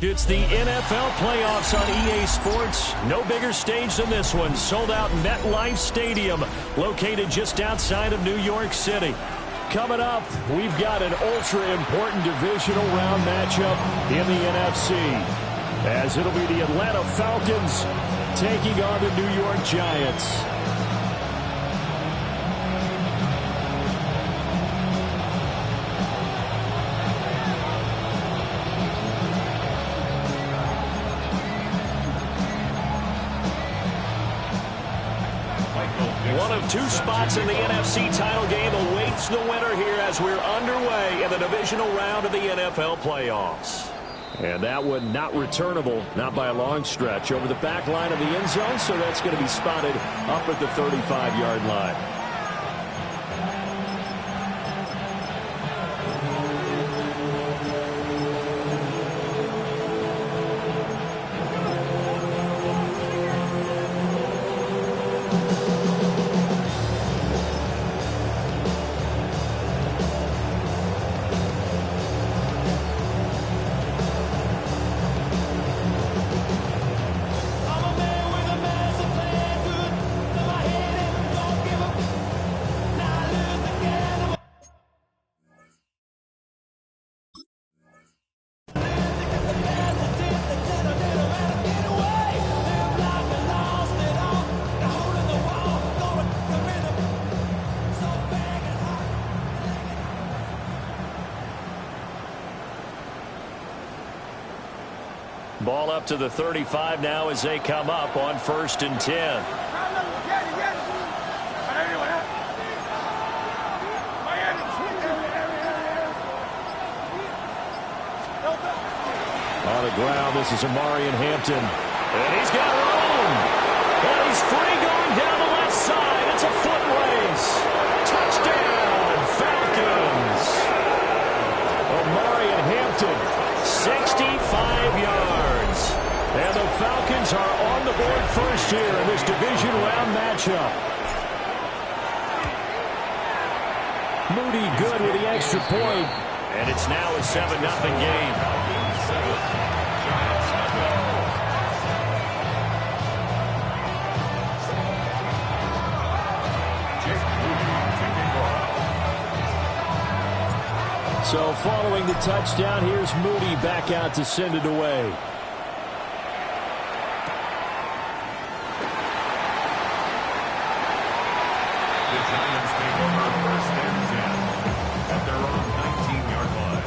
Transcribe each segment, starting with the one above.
It's the NFL playoffs on EA Sports. No bigger stage than this one. Sold out MetLife Stadium, located just outside of New York City. Coming up, we've got an ultra-important divisional round matchup in the NFC, as it'll be the Atlanta Falcons taking on the New York Giants. One of two spots in the NFC title game awaits the winner here as we're underway in the divisional round of the NFL playoffs. And that one not returnable, not by a long stretch, over the back line of the end zone, so that's going to be spotted up at the 35-yard line. Ball up to the 35 now as they come up on 1st and 10. On the ground, this is Amarian Hampton. And he's got room. And he's free going down the left side. It's a foot race. Touchdown, Falcons. Amarian Hampton, 65 yards. And the Falcons are on the board first here in this division round matchup. Moody good with the extra point. And it's now a 7-0 game. So following the touchdown, here's Moody back out to send it away. The Giants take over 1st and 10 at their own 19-yard line.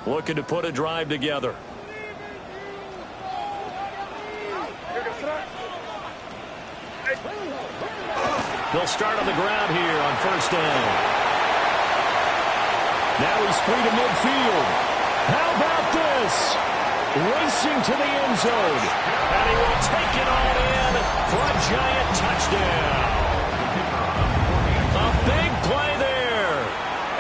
Looking to put a drive together. They'll start on the ground here on 1st down. Now he's free to midfield. How about this? Racing to the end zone. And he will take it all in for a Giant touchdown. A big play there.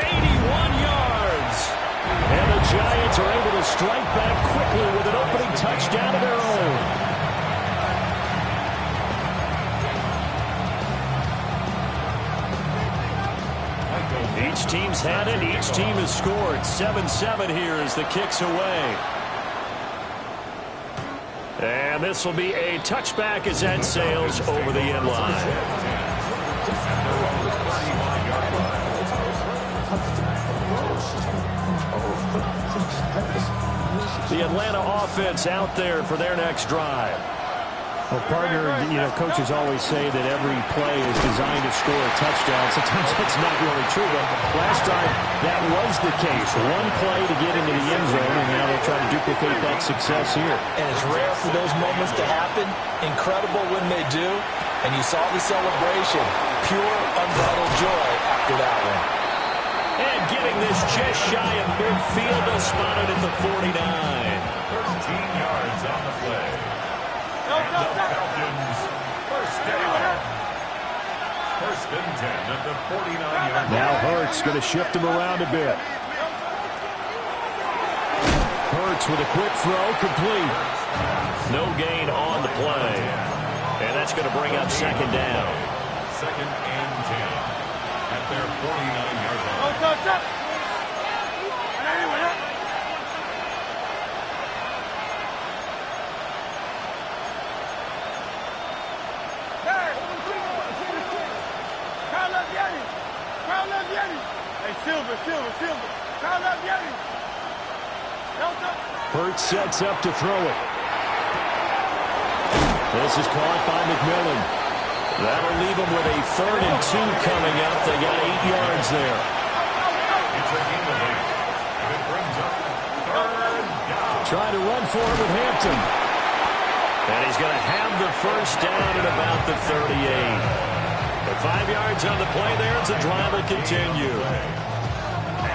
81 yards. And the Giants are able to strike back quickly with an opening touchdown of their own. Each team's had it. Each team has scored. 7-7 here as the kick's away. And this will be a touchback as that sails over the end line. The Atlanta offense out there for their next drive. Well, partner, coaches always say that every play is designed to score a touchdown. Sometimes that's not really true, but last time that was the case. One play to get into the end zone, and now they'll try to duplicate that success here. And it's rare for those moments to happen. Incredible when they do. And you saw the celebration. Pure, unbridled joy just shy of midfield. They'll spot it at the 49. 13 yards on the play. And the Falcons, first down. First and 10 at the 49-yard line. Now Hurts going to shift him around a bit. Hurts with a quick throw, complete. No gain on the play. And that's going to bring up second down. Second and 10 at their 49-yard line. Hurts sets up to throw it. This is caught by McMillan. That'll leave them with a 3rd and 2 coming up. They got 8 yards there. It's a gain of 8. And it brings up third down. Trying to run for it with Hampton. And he's going to have the first down at about the 38. But 5 yards on the play there as the drive will continue.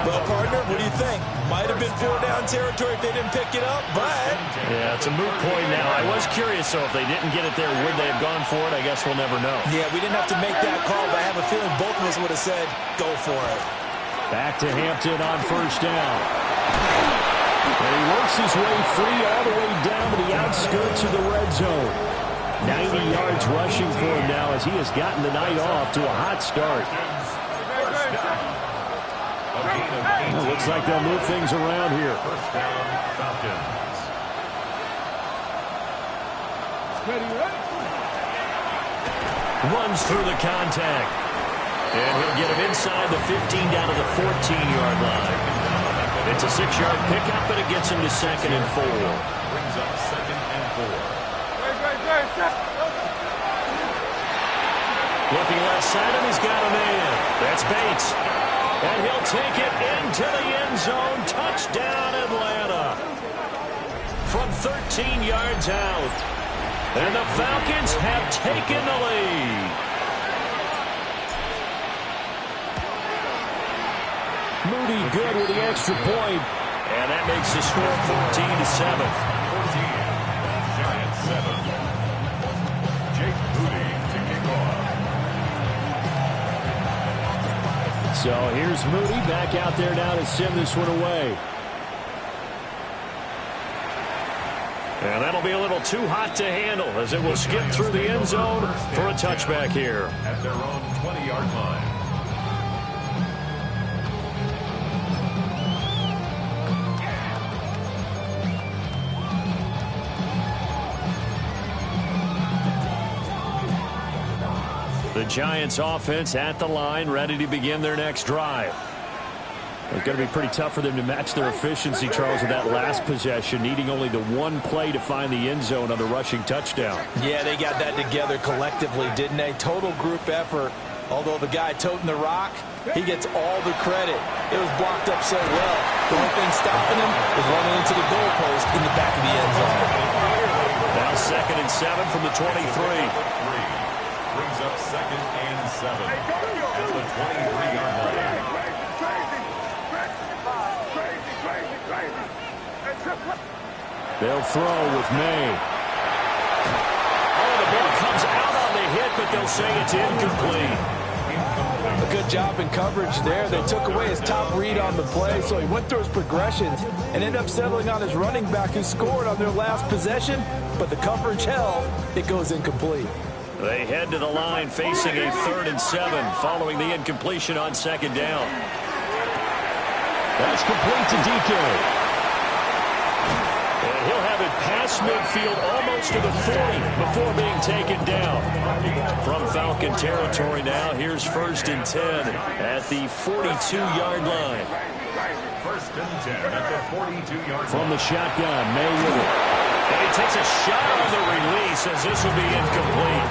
Well, partner, what do you think? Might have been 4-down territory if they didn't pick it up, but... Yeah, it's a moot point now. I was curious, so if they didn't get it there, would they have gone for it? I guess we'll never know. Yeah, we didn't have to make that call, but I have a feeling both of us would have said, go for it. Back to Hampton on first down. And he works his way free all the way down to the outskirts of the red zone. 90 yards rushing for him now as he has gotten the night off to a hot start. Well, looks like they'll move things around here. First down, Falcons. Runs through the contact. And he'll get him inside the 15 down to the 14-yard line. It's a 6-yard pickup, and it gets him to 2nd and 4. Brings up 2nd and 4. Looking left side, and he's got a man. That's Bates. And he'll take it into the end zone. Touchdown, Atlanta. From 13 yards out. And the Falcons have taken the lead. Moody good with the extra point. And that makes the score 14-7. 14, Giants 7. Jake Moody to kick off. So here's Moody back out there now to send this one away. And that'll be a little too hot to handle as it will skip through the end zone for a touchback here. At their own 20-yard line. The Giants offense at the line, ready to begin their next drive. It's going to be pretty tough for them to match their efficiency, Charles, with that last possession, needing only the one play to find the end zone on the rushing touchdown. Yeah, they got that together collectively, didn't they? Total group effort. Although the guy toting the rock, he gets all the credit. It was blocked up so well. The only thing stopping him is running into the goalpost in the back of the end zone. Now 2nd and 7 from the 23. Brings up 2nd and 7 at the 23-yard line. They'll throw with May. Oh, the ball comes out on the hit, but they'll say it's incomplete. A good job in coverage there. They took away his top read on the play, so he went through his progressions and ended up settling on his running back who scored on their last possession, but the coverage held. It goes incomplete. They head to the line facing a 3rd and 7 following the incompletion on 2nd down. That's complete to DK. And he'll have it past midfield almost to the 40 before being taken down. From Falcon territory now, here's 1st and 10 at the 42-yard line. 1st and 10 at the 42-yard line. From the shotgun, May with it. And he takes a shot on the release as this will be incomplete.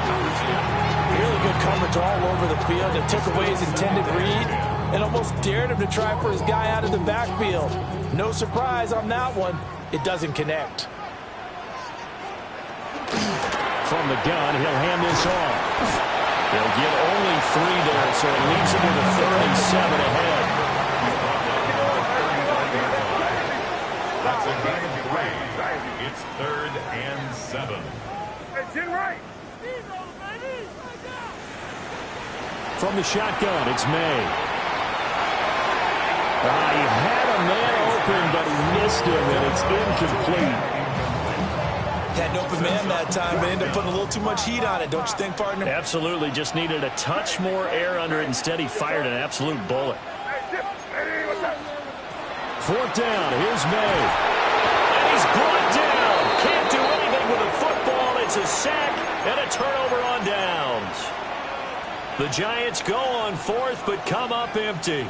Really good coverage all over the field. It took away his intended read and almost dared him to try for his guy out of the backfield. No surprise on that one. It doesn't connect. From the gun, he'll hand this off. They'll get only 3 there, so it leaves him with a 3rd and 7 ahead. That's a gain of 3. It's 3rd and 7. It's in right. From the shotgun, it's May. He had a man open, but he missed him, and it's incomplete. Had an open man that time, but ended up putting a little too much heat on it, don't you think, partner? Absolutely. Just needed a touch more air under it. Instead, he fired an absolute bullet. 4th down. Here's May. And he's brought down. Can't do anything with a football. It's a sack and a turnover on downs. The Giants go on 4th, but come up empty.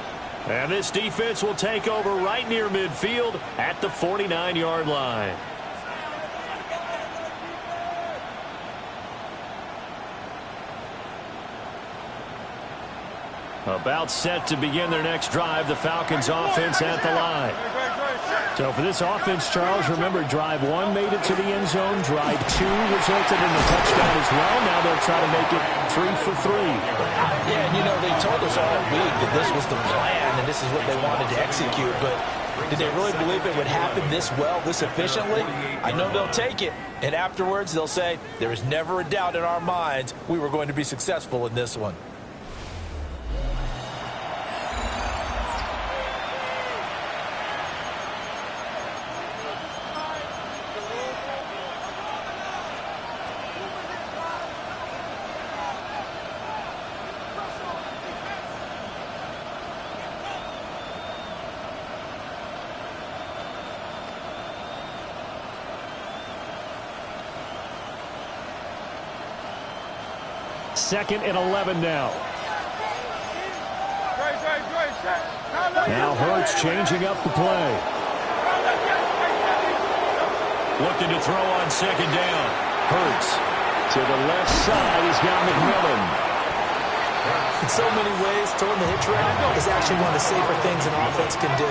And this defense will take over right near midfield at the 49-yard line. About set to begin their next drive, the Falcons offense at the line. So for this offense, Charles, remember, drive 1 made it to the end zone. Drive 2 resulted in the touchdown as well. Now they'll try to make it 3 for 3. Yeah, and you know, they told us all week that this was the plan and this is what they wanted to execute, but did they really believe it would happen this well, this efficiently? I know they'll take it, and afterwards they'll say, there is never a doubt in our minds we were going to be successful in this one. Second and 11 now. Now Hurts changing up the play. Looking to throw on 2nd down. Hurts to the left side. He's got McMillan. In so many ways, throwing the hitch route is actually one of the safer things an offense can do.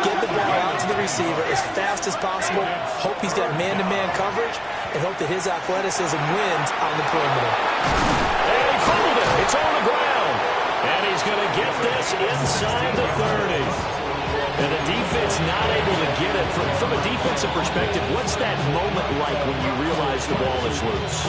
Get the ball out to the receiver as fast as possible, hope he's got man-to-man coverage, and hope that his athleticism wins on the perimeter. And he fumbled it. It's on the ground. And he's going to get this inside the 30. And the defense not able to get it. From a defensive perspective, what's that moment like when you realize the ball is loose?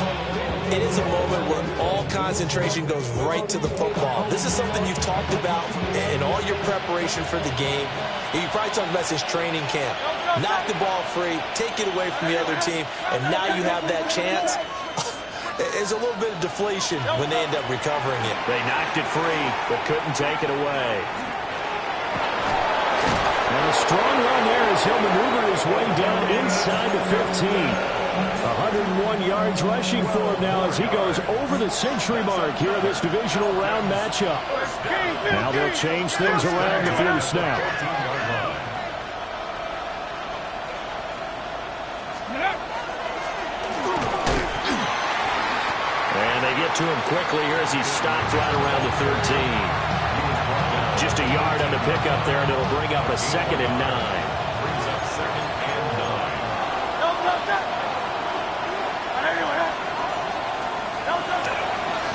It is a moment where all concentration goes right to the football. This is something you've talked about in all your preparation for the game. You probably talked about since training camp. Knock the ball free, take it away from the other team, and now you have that chance. There's a little bit of deflation when they end up recovering it. They knocked it free, but couldn't take it away. And a strong run there as he'll maneuver his way down inside the 15. 101 yards rushing for him now as he goes over the century mark here in this divisional round matchup. Now they'll change things around before the snap. And they get to him quickly here as he's stopped right around the 13. Just a yard on the pickup there, and it'll bring up a 2nd and 9.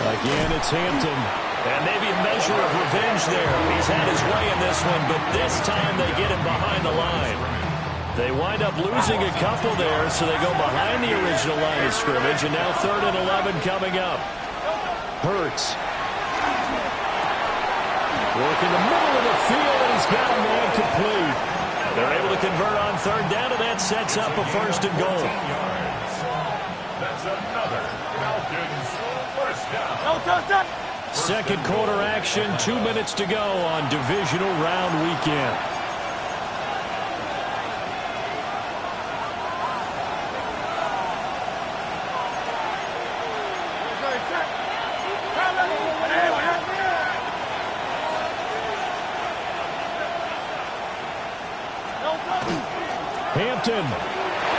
Again, it's Hampton. And maybe a measure of revenge there. He's had his way in this one, but this time they get him behind the line. They wind up losing a couple there, so they go behind the original line of scrimmage, and now 3rd and 11 coming up. Hurts. Working the middle of the field, and he's got a man complete. They're able to convert on 3rd down, and that sets up a 1st and goal. That's another Falcons first down. 2nd quarter action, 2 minutes to go on divisional round weekend. Hampton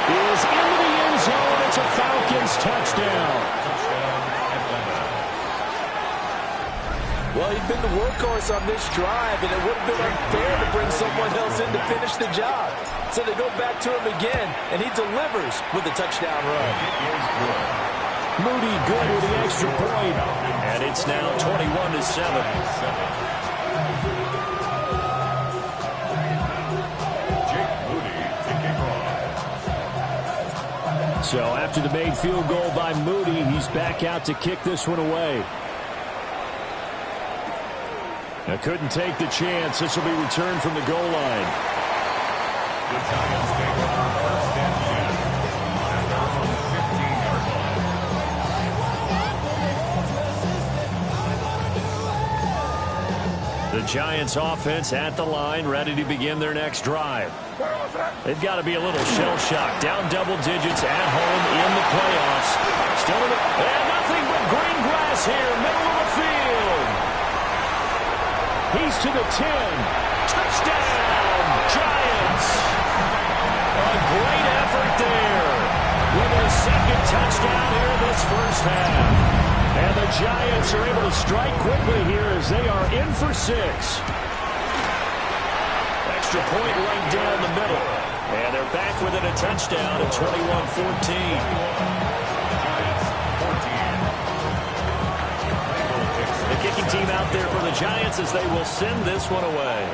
is into the end zone. It's a Falcons touchdown. Well, he'd been the workhorse on this drive, and it would have been unfair to bring someone else in to finish the job. So they go back to him again, and he delivers with a touchdown run. Moody good with the extra point. And it's now 21-7. Jake Moody to kick off. So after the made field goal by Moody, he's back out to kick this one away. Now couldn't take the chance. This will be returned from the goal line. The Giants take over first and 10 at their own 15-yard line. The Giants offense at the line, ready to begin their next drive. They've got to be a little shell-shocked. Down double digits at home in the playoffs. Still in and nothing but green grass here, middle of the field. He's to the 10. Touchdown, Giants. A great effort there with his second touchdown here this first half. And the Giants are able to strike quickly here as they are in for 6. Extra point right down the middle. And they're back within a touchdown at 21-14. The kicking team out there for the Giants as they will send this one away.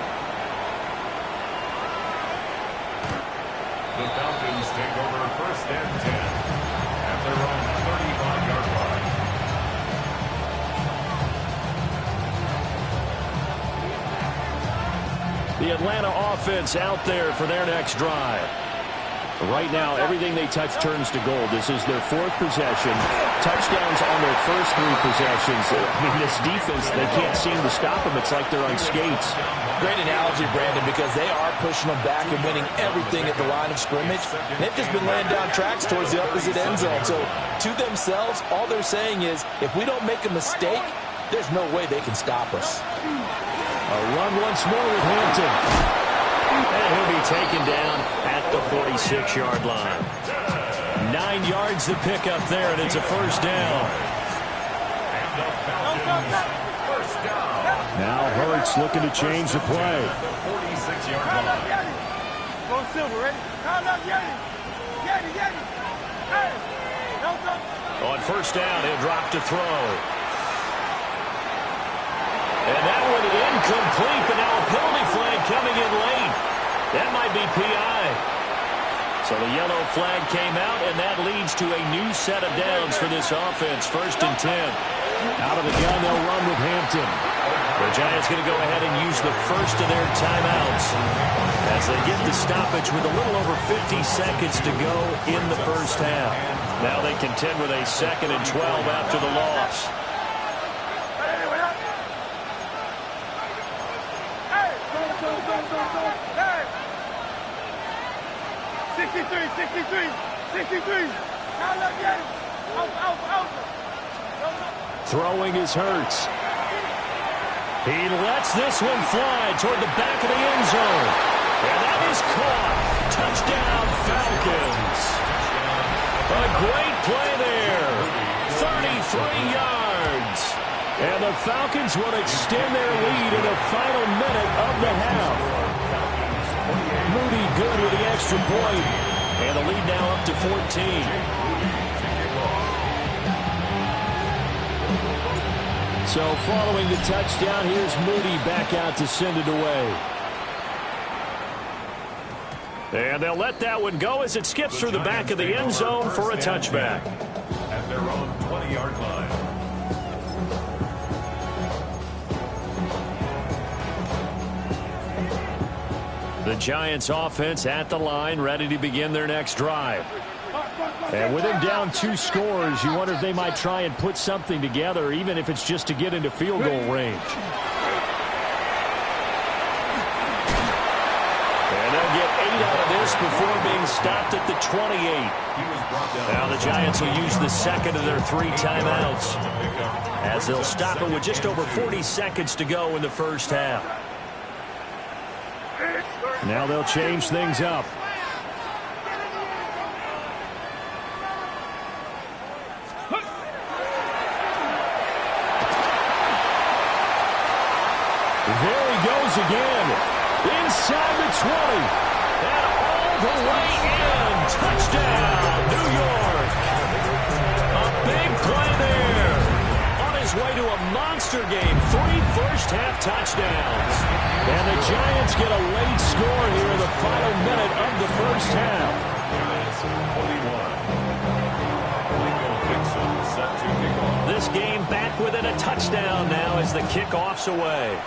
The Falcons take over first and 10 at their own 35-yard line. The Atlanta offense out there for their next drive. Right now, everything they touch turns to gold. This is their 4th possession. Touchdowns on their first 3 possessions. I mean, this defense, they can't seem to stop them. It's like they're on skates. Great analogy, Brandon, because they are pushing them back and winning everything at the line of scrimmage. They've just been laying down tracks towards the opposite end zone. So to themselves, all they're saying is, if we don't make a mistake, there's no way they can stop us. A run once more with Hampton. And he'll be taken down at the 46-yard line. 9 yards to pick up there, and it's a first down. Now Hurts looking to change the play. The 46-yard line. Go Silver, ready? On first down, he'll drop to throw. And that one incomplete, but now a penalty flag coming in late. That might be PI. So the yellow flag came out, and that leads to a new set of downs for this offense. First and 10. Out of the gun, they'll run with Hampton. The Giants going to go ahead and use the first of their timeouts as they get the stoppage with a little over 50 seconds to go in the first half. Now they contend with a 2nd and 12 after the loss. 63. Throwing is Hurts. He lets this one fly toward the back of the end zone. And that is caught. Touchdown, Falcons. A great play there. 33 yards. And the Falcons will extend their lead in the final minute of the half. Moody good with the extra point. And the lead now up to 14. So following the touchdown, here's Moody back out to send it away. And they'll let that one go as it skips through the back of the end zone for a touchback. At their own 20-yard line. The Giants offense at the line, ready to begin their next drive. And with them down 2 scores, you wonder if they might try and put something together, even if it's just to get into field goal range. And they'll get 8 out of this before being stopped at the 28. Now the Giants will use the second of their 3 timeouts as they'll stop it with just over 40 seconds to go in the first half. Now they'll change things up. There he goes again. Inside the 20. And all the way in. Touchdown, New York. A big play there. On his way to a monster game. 3 first-half touchdowns. And the Giants get a late score here in the final minute of the first half. Giants 41. This game back within a touchdown now as the kickoff's away.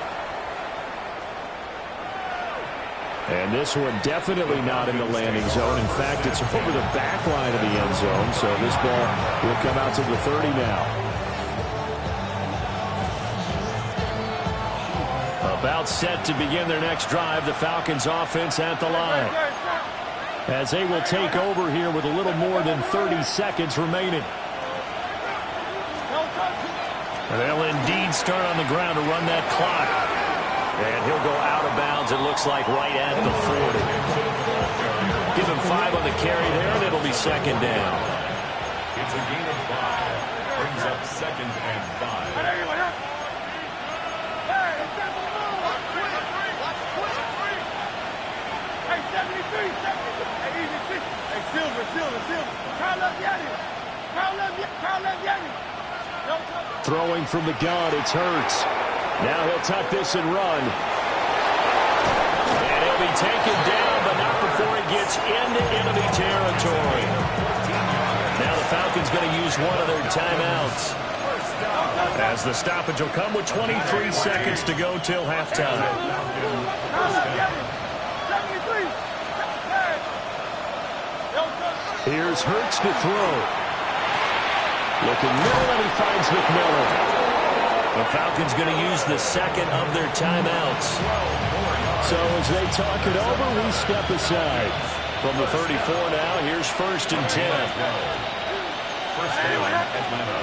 And this one definitely not in the landing zone. In fact, it's over the back line of the end zone. So this ball will come out to the 30 now. About set to begin their next drive. The Falcons offense at the line. As they will take over here with a little more than 30 seconds remaining. They'll indeed start on the ground to run that clock. And he'll go out of bounds, it looks like, right at the 40. Give him 5 on the carry there, and it'll be second down. It's a gain of 5. Brings up second and 5. Throwing from the gun, it's Hurts. Now he'll tuck this and run. And he'll be taken down, but not before he gets into enemy territory. Now the Falcons going to use one of their timeouts. As the stoppage will come with 23 seconds to go till halftime. Here's Hurts to throw. Looking middle, and he finds McMillan. The Falcons going to use the second of their timeouts. So as they talk it over, we step aside. From the 34 now, here's 1st and 10. First down, Atlanta.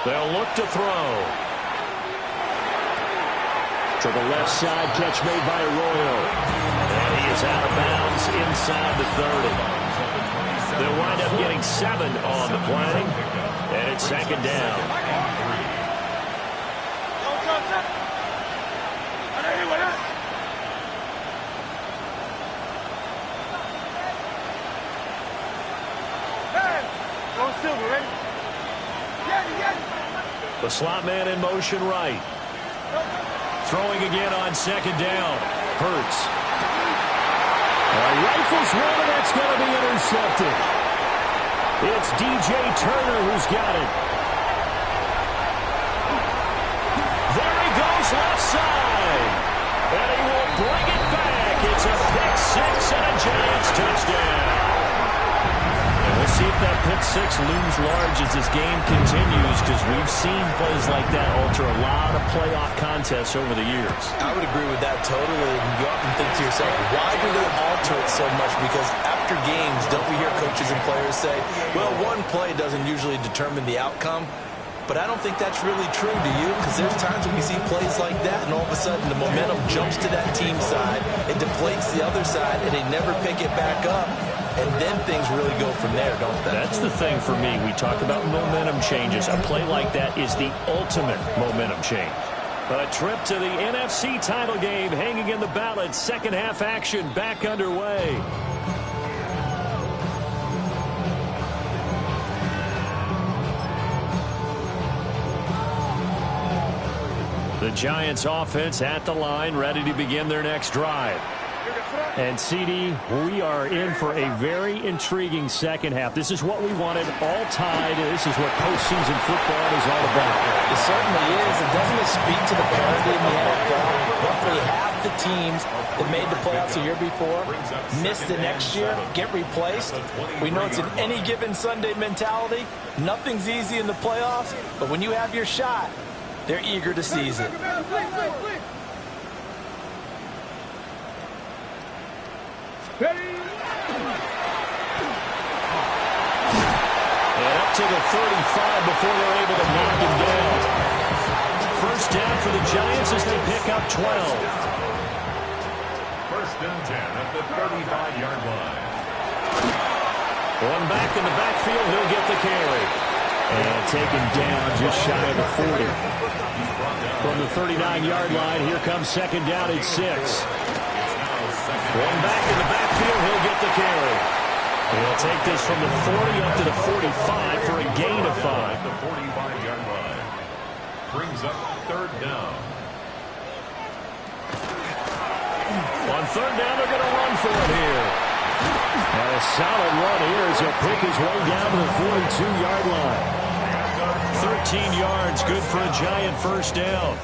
They'll look to throw. To the left side, catch made by Arroyo. And he is out of bounds inside the 30. They'll wind up getting 7 on the play. And it's second down. The slot man in motion right. Throwing again on second down. Hurts. Rifles one, and that's going to be intercepted. It's DJ Turner who's got it. There he goes left side. And he will bring it back. It's a pick 6 and a Giants touchdown. And we'll see if that pick 6 looms large as this game continues, because we've seen plays like that alter a lot of playoff contests over the years. I would agree with that totally. And you often think to yourself, why do they alter it so much? Because after games, don't we hear coaches and players say, well, one play doesn't usually determine the outcome. But I don't think that's really true, do you? Because there's times when we see plays like that, and all of a sudden the momentum jumps to that team side, it deflates the other side, and they never pick it back up. And then things really go from there, don't they? That's the thing for me. We talk about momentum changes. A play like that is the ultimate momentum change. A trip to the NFC title game hanging in the balance. Second half action back underway. The Giants offense at the line, ready to begin their next drive. And, CD, we are in for a very intriguing second half. This is what we wanted, all tied. This is what postseason football is all about. It certainly is. And doesn't it speak to the parity in the NFL? Roughly half the teams that made the playoffs a year before miss the next year, get replaced. We know it's an any given Sunday mentality. Nothing's easy in the playoffs, but when you have your shot, they're eager to seize it. And up to the 35 before they're able to knock him down. First down for the Giants as they pick up 12. First and 10 at the 35-yard line. One back in the backfield, he'll get the carry. And taken down just shy of the 40. From the 39-yard line, here comes second down at 6. One back in the backfield, he'll get the carry. He'll take this from the 40 up to the 45 for a gain of 5. The 45-yard line brings up third down. On third down, they're going to run for it here. And a solid run here as he'll pick his way down to the 42-yard line. 13 yards, good for a Giant first down.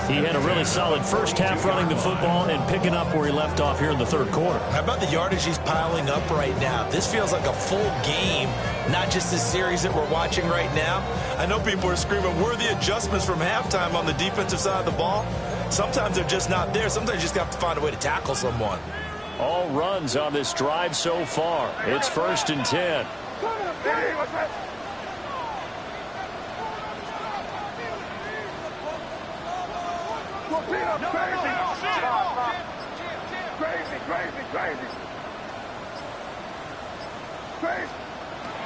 He had a really solid first half running the football and picking up where he left off here in the third quarter. How about the yardage he's piling up right now? This feels like a full game, not just the series that we're watching right now. I know people are screaming, where are the adjustments from halftime on the defensive side of the ball? Sometimes they're just not there. Sometimes you just have to find a way to tackle someone. All runs on this drive so far. It's 1st and 10.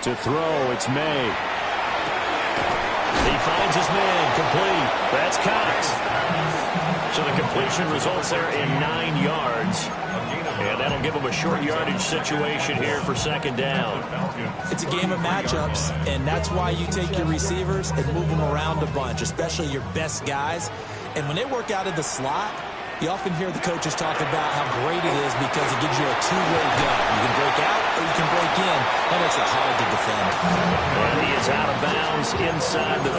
To throw, it's May. He finds his man, complete. That's Cox. So the completion results there in 9 yards. And that'll give him a short yardage situation here for second down. It's a game of matchups, and that's why you take your receivers and move them around a bunch, especially your best guys. And when they work out of the slot, you often hear the coaches talk about how great it is because it gives you a two-way go. You can break out or you can break in. That makes it hard to defend. And he is out of bounds inside the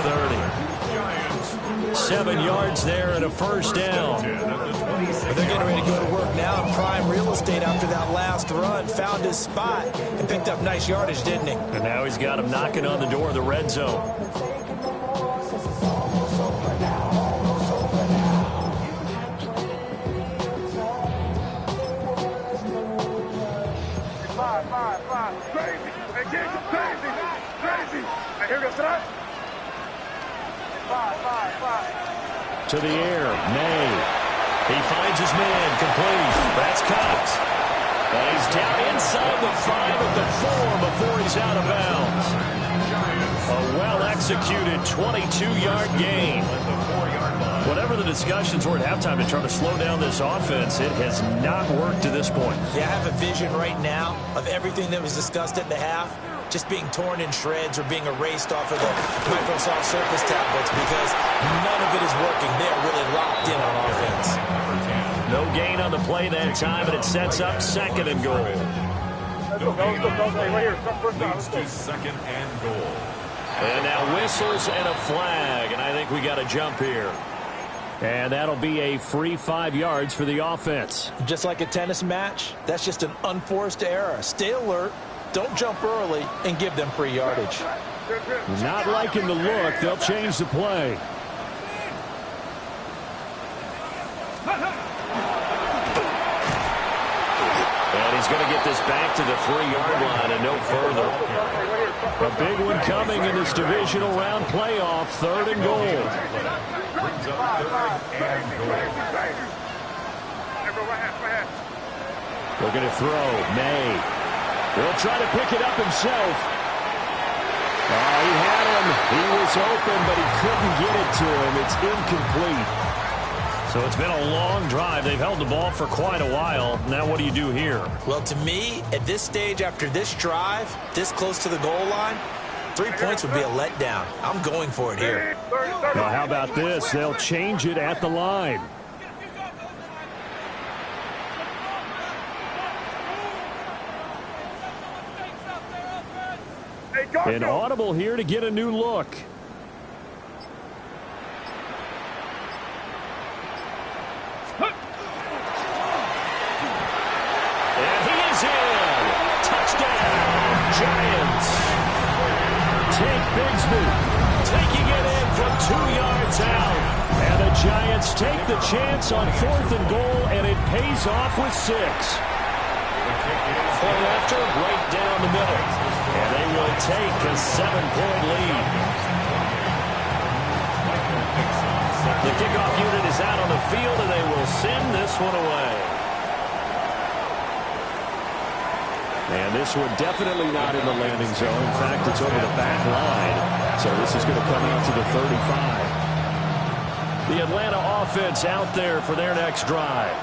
30. 7 yards there and a first down. They're getting ready to go to work now in prime real estate after that last run. Found his spot and picked up nice yardage, didn't he? And now he's got him knocking on the door of the red zone. To the air, May. He finds his man, complete. That's Cox. And he's down inside the 5 at the 4 before he's out of bounds. A well-executed 22-yard gain. Whatever the discussions were at halftime to try to slow down this offense, it has not worked to this point. Yeah, I have a vision right now of everything that was discussed at the half just being torn in shreds or being erased off of the Microsoft Surface tablets because none of it is working. They're really locked in on offense. No gain on the play that time, and it sets up second and goal. Leads to second and goal. And now whistles and a flag, and I think we got a jump here. And that'll be a free 5 yards for the offense. Just like a tennis match, that's just an unforced error. Stay alert, don't jump early, and give them free yardage. Not liking the look. They'll change the play. And he's going to get this back to the 3-yard line and no further. A big one coming in this divisional round playoff, 3rd and goal. Brings up 3rd and goal. Looking to throw. May. He'll try to pick it up himself. He had him. He was open, but he couldn't get it to him. It's incomplete. So it's been a long drive. They've held the ball for quite a while. Now what do you do here? Well, to me, at this stage, after this drive, this close to the goal line, 3 points would be a letdown. I'm going for it here. Well, how about this? They'll change it at the line. An audible here to get a new look. And he is in. Touchdown, Giants. Take Bigsby. Taking it in from 2 yards out. And the Giants take the chance on 4th and goal, and it pays off with 6. Point after, right down the middle. And they will take a 7-point lead. The kickoff unit is out on the field, and they will send this one away. And this one definitely not in the landing zone. In fact, it's over the back line. So this is going to come out to the 35. The Atlanta offense out there for their next drive.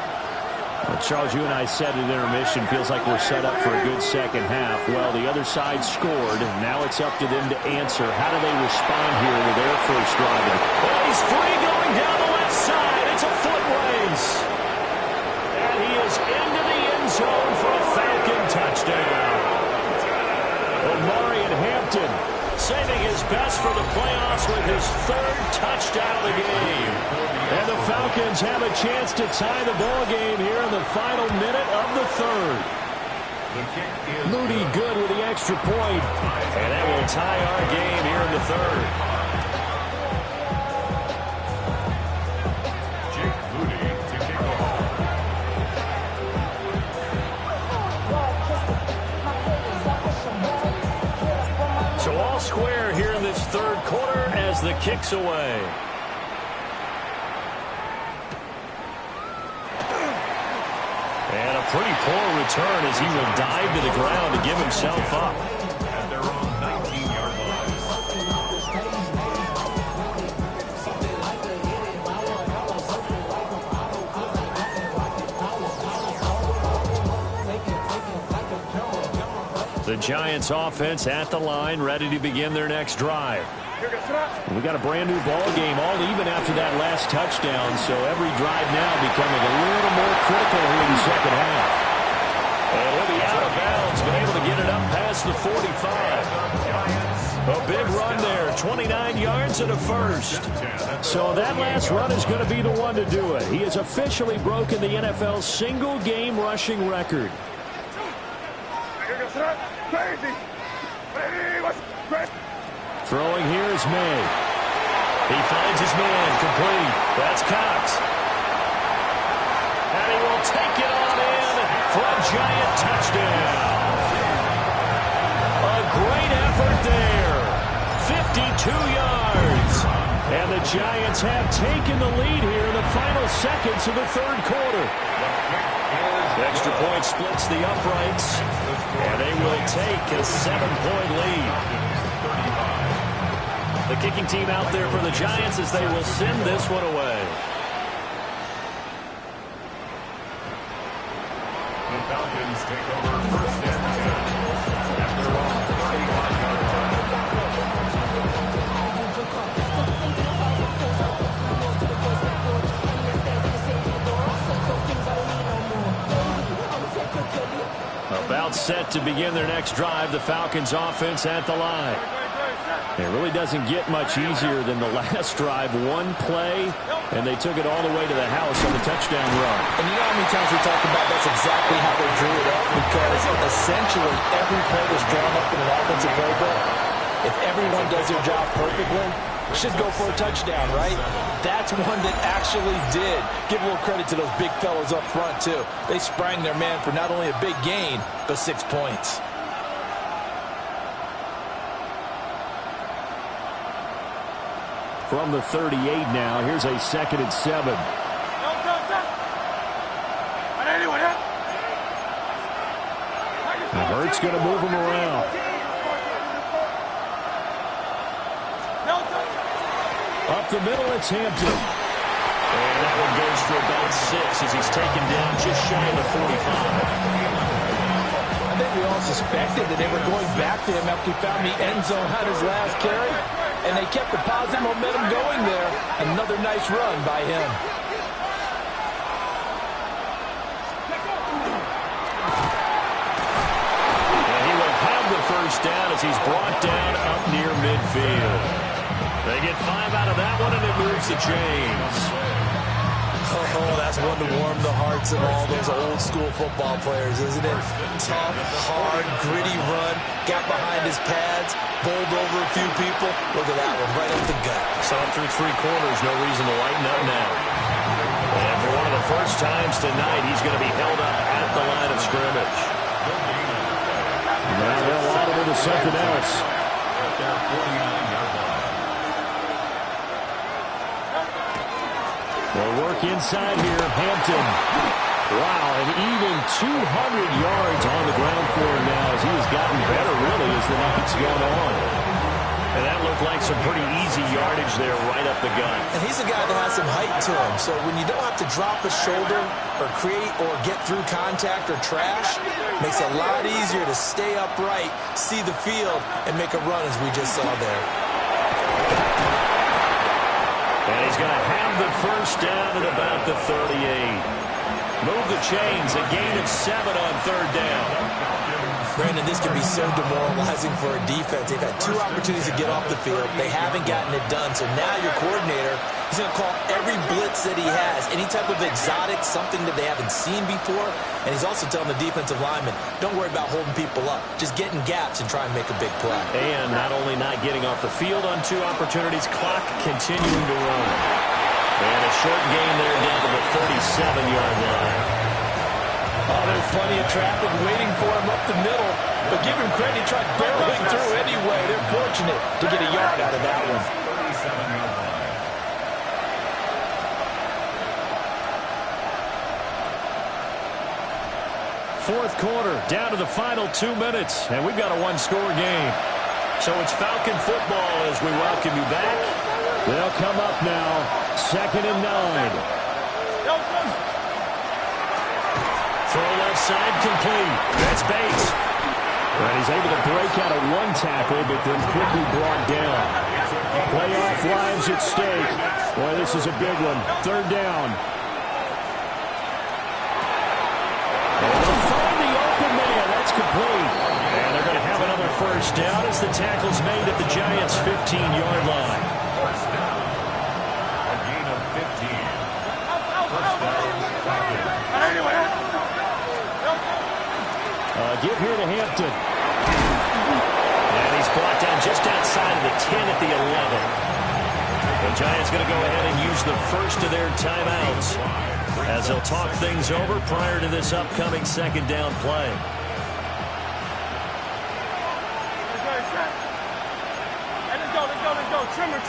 Well, Charles, you and I said at intermission, feels like we're set up for a good second half. Well, the other side scored. Now it's up to them to answer. How do they respond here with their first drive? Oh, he's free going down the left side. It's a foot race. And he is goes into the end zone for a Falcon touchdown. Omarion Hampton saving his best for the playoffs with his third touchdown of the game. And the Falcons have a chance to tie the ball game here in the final minute of the third. Moody good with the extra point. And that will tie our game here in the third. So all square here in this third quarter as the kick's away. And a pretty poor return as he will dive to the ground to give himself up. At their own 19-yard line. The Giants offense at the line, ready to begin their next drive. We got a brand new ball game, all even after that last touchdown, so every drive now becoming a little more critical here in the second half. And he'll be out of bounds, but able to get it up past the 45. A big run there, 29 yards and a first. So that last run is going to be the one to do it. He has officially broken the NFL's single-game rushing record. Throwing here is May. He finds his man, complete. That's Cox. And he will take it on in for a Giant touchdown. A great effort there. 52 yards. And the Giants have taken the lead here in the final seconds of the third quarter. Extra point splits the uprights. And they will take a 7-point lead. The kicking team out there for the Giants as they will send this one away. The Falcons take over first and 10 at their own 35-yard line. About set to begin their next drive, the Falcons offense at the line. It really doesn't get much easier than the last drive. One play, and they took it all the way to the house on the touchdown run. And you know how many times we talked about that's exactly how they drew it up? Because essentially every play that's drawn up in an offensive playbook, if everyone does their job perfectly, should go for a touchdown, right? That's one that actually did. Give a little credit to those big fellas up front, too. They sprang their man for not only a big gain, but 6 points. From the 38 now, here's a 2nd and 7. And Hurts going to move him around. Up the middle, it's Hampton. And that one goes for about 6 as he's taken down just shy of the 45. I think we all suspected that they were going back to him after he found the end zone on his last carry. And they kept the positive momentum going there. Another nice run by him. And he will have the first down as he's brought down up near midfield. They get 5 out of that one, and it moves the chains. Oh, that's one to warm the hearts of all those old-school football players, isn't it? Tough, hard, gritty run. Got behind his pads, bowled over a few people. Look at that one, right up the gut. Saw it through 3 quarters, no reason to lighten up now. And for one of the first times tonight, he's going to be held up at the line of scrimmage. Now they'll line him into something else. at their 49-yard line. They'll work inside here. Hampton. Wow, an even 200 yards on the ground for him now as he has gotten better, really, as the night's gone on. And that looked like some pretty easy yardage there right up the gut. And he's a guy that has some height to him. So when you don't have to drop a shoulder or create or get through contact or trash, makes it a lot easier to stay upright, see the field, and make a run as we just saw there. And he's going to have the first down at about the 38. Move the chains. A gain of 7 on third down. Brandon, this can be so demoralizing for a defense. They've had 2 opportunities to get off the field. They haven't gotten it done. So now your coordinator is going to call every blitz that he has, any type of exotic, something that they haven't seen before. And he's also telling the defensive lineman, don't worry about holding people up. Just get in gaps and try and make a big play. And not only not getting off the field on 2 opportunities, clock continuing to run. And a short gain there down to the 37-yard line. Oh, there's plenty of traffic waiting for him up the middle. But give him credit, he tried barreling through anyway. They're fortunate to get a yard out of that one. 37-yard line. Fourth quarter, down to the final 2 minutes, and we've got a 1-score game. So it's Falcon football as we welcome you back. They'll come up now, 2nd and 9. Throw left side complete. That's Bates. And he's able to break out of 1 tackle, but then quickly brought down. Playoff lives at stake. Boy, this is a big one. 3rd down. And they'll find the open man. That's complete. And they're going to have another 1st down as the tackle's made at the Giants' 15-yard line. 1st down. A gain of 15. 1st down, Falcons. Give here to Hampton. And he's brought down just outside of the 10 at the 11. The Giants going to go ahead and use the first of their timeouts as they'll talk things over prior to this upcoming 2nd down play. Let's go. Trimmer.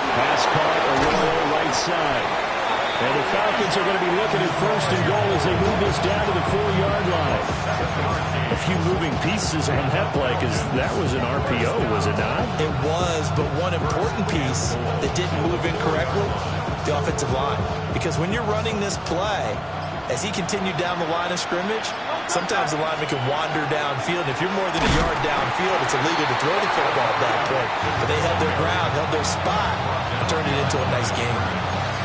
Pass caught, Arroyo right side. And the Falcons are going to be looking at 1st and goal as they move this down to the 4-yard line. A few moving pieces on that play because that was an RPO, was it not? It was, but one important piece that didn't move in correctly, the offensive line. Because when you're running this play, as he continued down the line of scrimmage, sometimes the lineman can wander downfield. And if you're more than a yard downfield, it's illegal to throw the football at that point. But they held their ground, held their spot, and turned it into a nice game.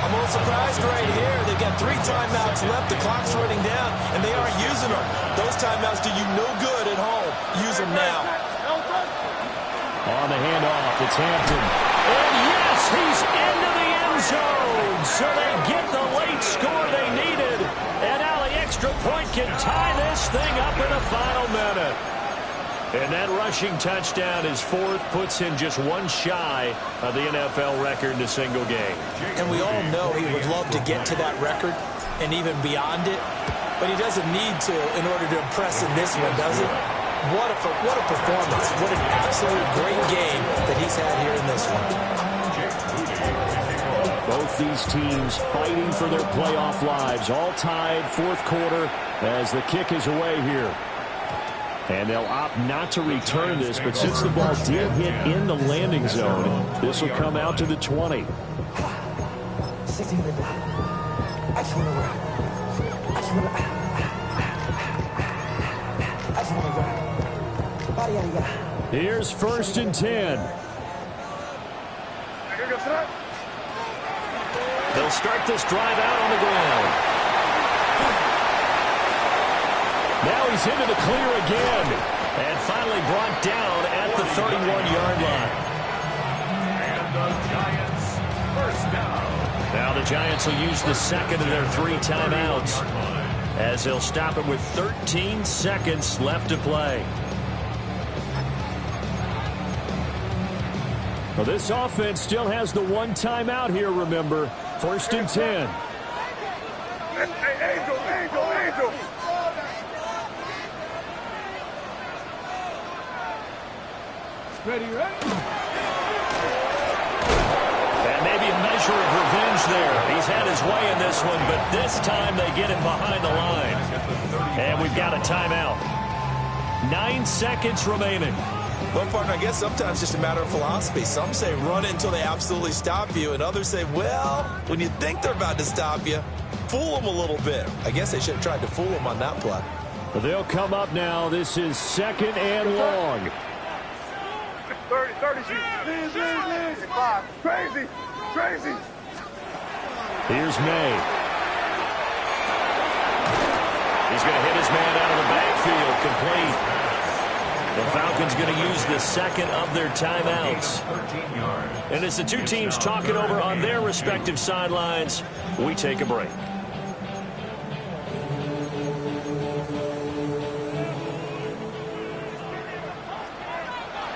I'm a little surprised right here. They've got 3 timeouts left. The clock's running down, and they aren't using them. Those timeouts do you no good at home. Use them now. On the handoff, it's Hampton. And yes, he's into the end zone. So they get the late score they needed. And now the extra point can tie this thing up in the final minute. And that rushing touchdown is 4th, puts him just 1 shy of the NFL record in a single game. And we all know he would love to get to that record and even beyond it. But he doesn't need to in order to impress in this one, does he? What a performance. What an absolute great game that he's had here in this one. Both these teams fighting for their playoff lives. All tied, 4th quarter as the kick is away here. And they'll opt not to return this, but since the ball did hit in the landing zone, this will come out to the 20. Here's 1st and 10. They'll start this drive out on the ground. Now he's into the clear again. And finally brought down at the 31-yard line. And the Giants, 1st down. Now the Giants will use the 2nd of their 3 timeouts as they'll stop it with 13 seconds left to play. Well, this offense still has the 1 timeout here, remember. 1st and 10. Angel. Ready? And maybe a measure of revenge there. He's had his way in this one, but this time they get him behind the line. And we've got a timeout. 9 seconds remaining. Well, partner, I guess sometimes it's just a matter of philosophy. Some say run it until they absolutely stop you, and others say, well, when you think they're about to stop you, fool them a little bit. I guess they should have tried to fool them on that play. They'll come up now. This is 2nd and long. 30, please. Crazy. Here's May. He's going to hit his man out of the backfield, complete. The Falcons going to use the second of their timeouts. And as the two teams talk it over on their respective sidelines, we take a break.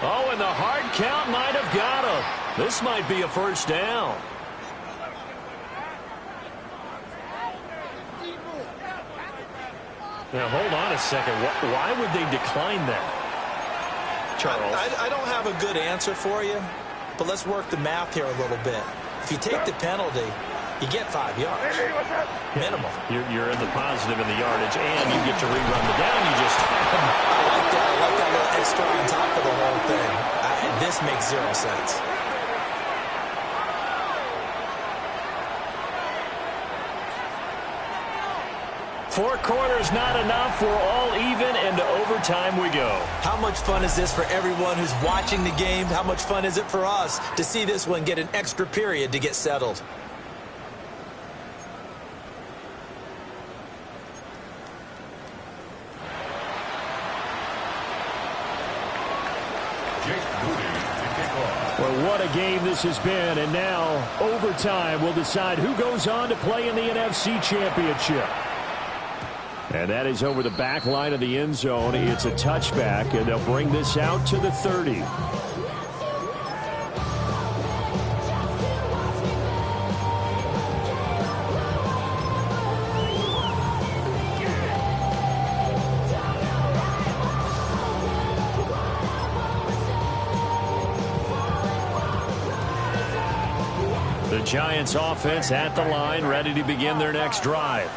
Oh, and the hard count might have got him. This might be a first down. Now, hold on a second. Why would they decline that? Charles? I don't have a good answer for you, but let's work the math here a little bit. If you take the penalty, you get 5 yards. Minimum. You're in the positive in the yardage, and you get to rerun the down you just had. I like that. I like that little extra on top of the whole thing. This makes 0 sense. Four quarters not enough. We're all even, and to overtime we go. How much fun is this for everyone who's watching the game? How much fun is it for us to see this one get an extra period to get settled? Well, what a game this has been, and now overtime will decide who goes on to play in the NFC Championship. And that is over the back line of the end zone. It's a touchback, and they'll bring this out to the 30. The Giants offense at the line, ready to begin their next drive.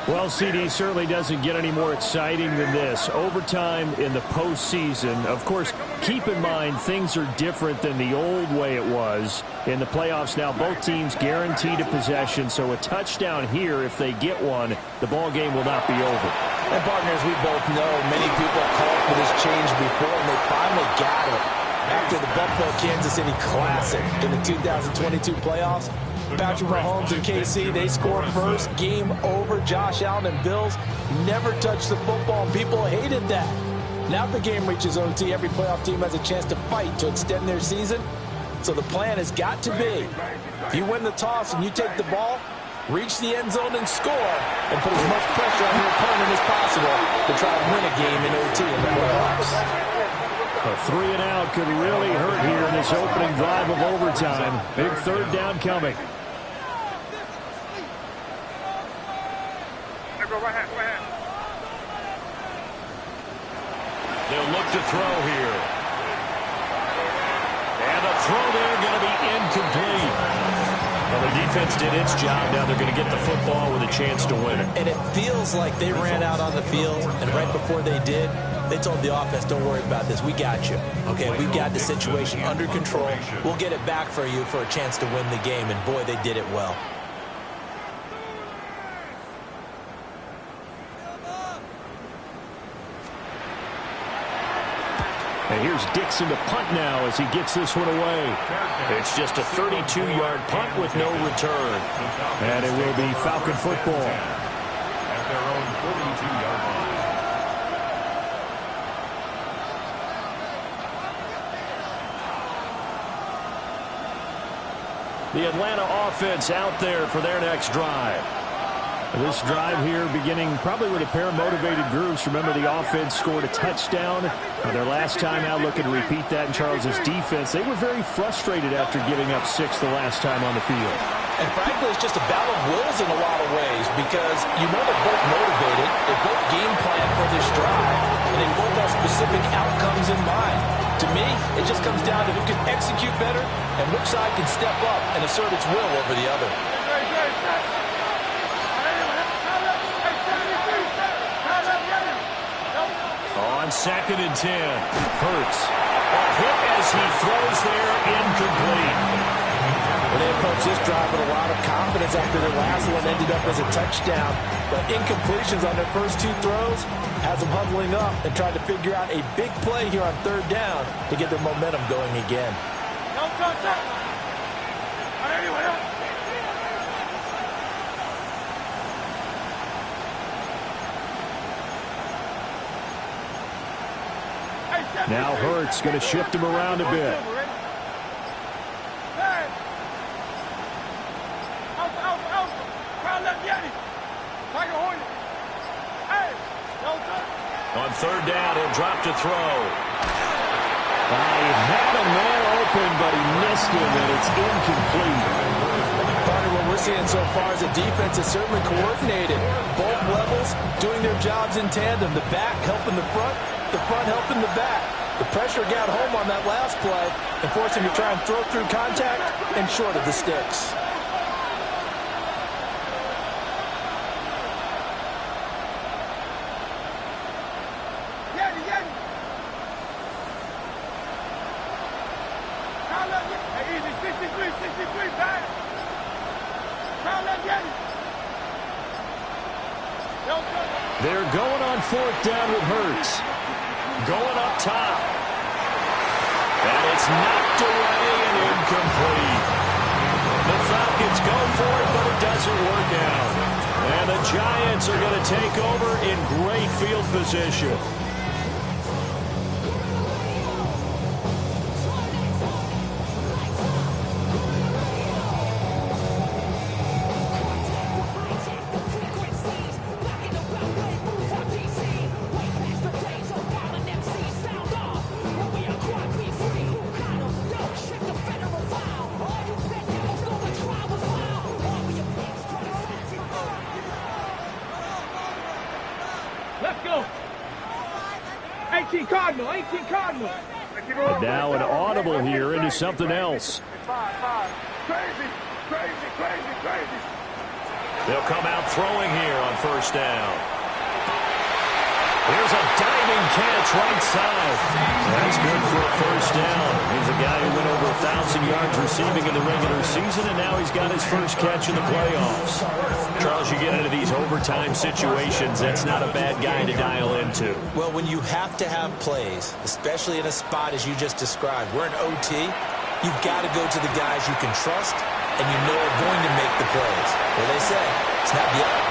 Well, CD certainly doesn't get any more exciting than this. Overtime in the postseason. Of course, keep in mind things are different than the old way it was. In the playoffs now, both teams guaranteed a possession, so a touchdown here, if they get one, the ball game will not be over. And partners, we both know many people called for this change before, and they finally got it. After the Buffalo-Kansas City Classic in the 2022 playoffs, Patrick Mahomes and KC, they scored first. Game over. Josh Allen and Bills never touched the football, and people hated that. Now the game reaches OT. Every playoff team has a chance to fight to extend their season. So the plan has got to be, if you win the toss and you take the ball, reach the end zone and score, and put as much pressure on your opponent as possible to try to win a game in OT in the playoffs. A 3 and out could really hurt here in this opening drive of overtime. Big third down coming. They'll look to throw here. And the throw there going to be incomplete. Well, the defense did its job. Now they're going to get the football with a chance to win it. And it feels like they ran out on the field, and right before they did, they told the offense, don't worry about this. We got you. Okay, we've got the situation under control. We'll get it back for you for a chance to win the game. And, boy, they did it well. And here's Dixon to punt now as he gets this one away. It's just a 32-yard punt with no return. And it will be Falcon football. At their own 42-yard line. The Atlanta offense out there for their next drive. This drive here beginning probably with a pair of motivated groups. Remember, the offense scored a touchdown. Their last time out, looking to repeat that in Charles's defense. They were very frustrated after giving up 6 the last time on the field. And frankly, it's just a battle of wills in a lot of ways because you know they're both motivated. They both game plan for this drive, and they both have specific outcomes in mind. To me, it just comes down to who can execute better and which side can step up and assert its will over the other. On 2nd and 10, Hurts. A hit as he throws there, incomplete. Well, they approached this drive with a lot of confidence after their last one ended up as a touchdown. But incompletions on their first two throws has them huddling up and trying to figure out a big play here on third down to get their momentum going again. Now Hurts going to shift him around a bit. On third down, he'll drop to throw. He had a man open, but he missed him, and it's incomplete. Partner, what we're seeing so far is a defense is certainly coordinated. Both levels doing their jobs in tandem. The back helping the front helping the back. The pressure got home on that last play and forced him to try and throw through contact and short of the sticks. They're going on fourth down with Hurts. Going up top. And it's knocked away and incomplete. The Falcons go for it, but it doesn't work out. And the Giants are going to take over in great field position. But now an audible here into something else. Crazy. They'll come out throwing here on first down. Here's a diving catch right side. That's good for a first down. He's a guy who went over 1,000 yards receiving in the regular season, and now he's got his first catch in the playoffs. Charles, you get into these overtime situations, that's not a bad guy to dial into. Well, when you have to have plays, especially in a spot as you just described, we're in OT, you've got to go to the guys you can trust and you know are going to make the plays. Well, they say it's not the